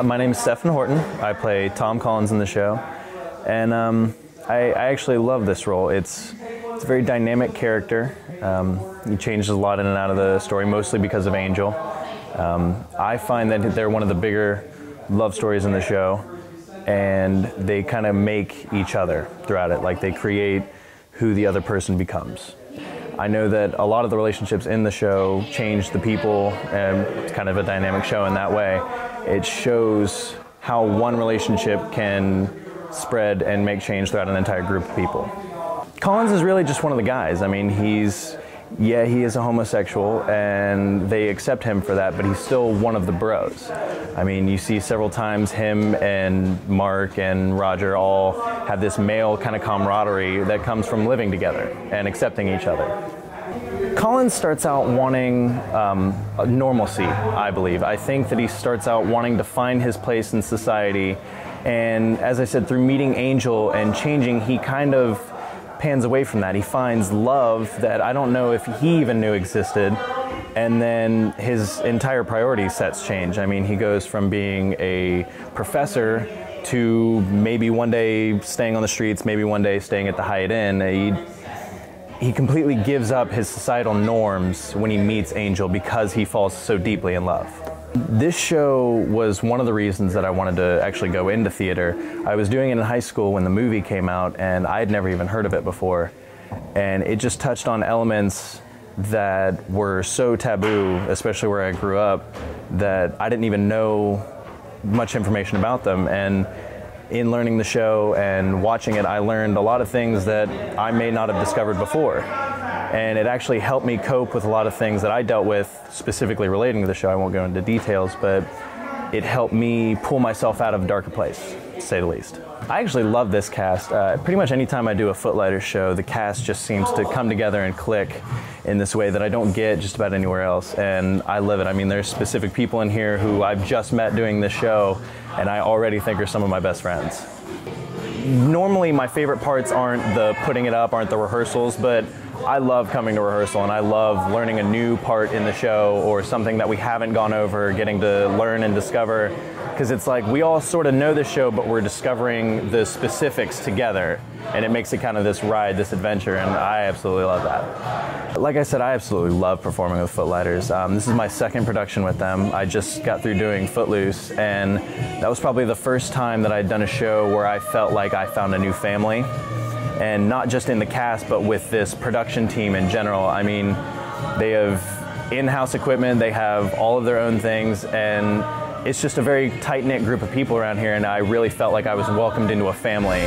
My name is Stephen Horton. I play Tom Collins in the show, and I actually love this role. It's a very dynamic character. He changes a lot in and out of the story, mostly because of Angel. I find that they're one of the bigger love stories in the show, and they kind of make each other throughout it. Like, they create who the other person becomes. I know that a lot of the relationships in the show change the people, and it's kind of a dynamic show in that way. It shows how one relationship can spread and make change throughout an entire group of people. Collins is really just one of the guys. I mean, he is a homosexual, and they accept him for that, but he's still one of the bros. I mean, you see several times him and Mark and Roger all have this male kind of camaraderie that comes from living together and accepting each other. Collins starts out wanting normalcy, I believe. I think that he starts out wanting to find his place in society, and as I said, through meeting Angel and changing, he kind of pans away from that. He finds love that I don't know if he even knew existed, and then his entire priority sets change. I mean, he goes from being a professor to maybe one day staying on the streets, maybe one day staying at the Hyatt Inn. He completely gives up his societal norms when he meets Angel because he falls so deeply in love. This show was one of the reasons that I wanted to actually go into theater. I was doing it in high school when the movie came out, and I had never even heard of it before. And it just touched on elements that were so taboo, especially where I grew up, that I didn't even know much information about them. And in learning the show and watching it, I learned a lot of things that I may not have discovered before. And it actually helped me cope with a lot of things that I dealt with, specifically relating to the show. I won't go into details, but it helped me pull myself out of a darker place, to say the least. I actually love this cast. Pretty much anytime I do a Footlighters show, the cast just seems to come together and click in this way that I don't get just about anywhere else, and I live it. I mean, there's specific people in here who I've just met doing this show, and I already think are some of my best friends. Normally, my favorite parts aren't the putting it up, aren't the rehearsals, but I love coming to rehearsal, and I love learning a new part in the show or something that we haven't gone over, getting to learn and discover, because it's like we all sort of know the show, but we're discovering the specifics together, and it makes it kind of this ride, this adventure, and I absolutely love that. Like I said, I absolutely love performing with Footlighters. This is my second production with them. I just got through doing Footloose, and that was probably the first time that I'd done a show where I felt like I found a new family. And not just in the cast, but with this production team in general. I mean, they have in-house equipment, they have all of their own things, and it's just a very tight-knit group of people around here, and I really felt like I was welcomed into a family.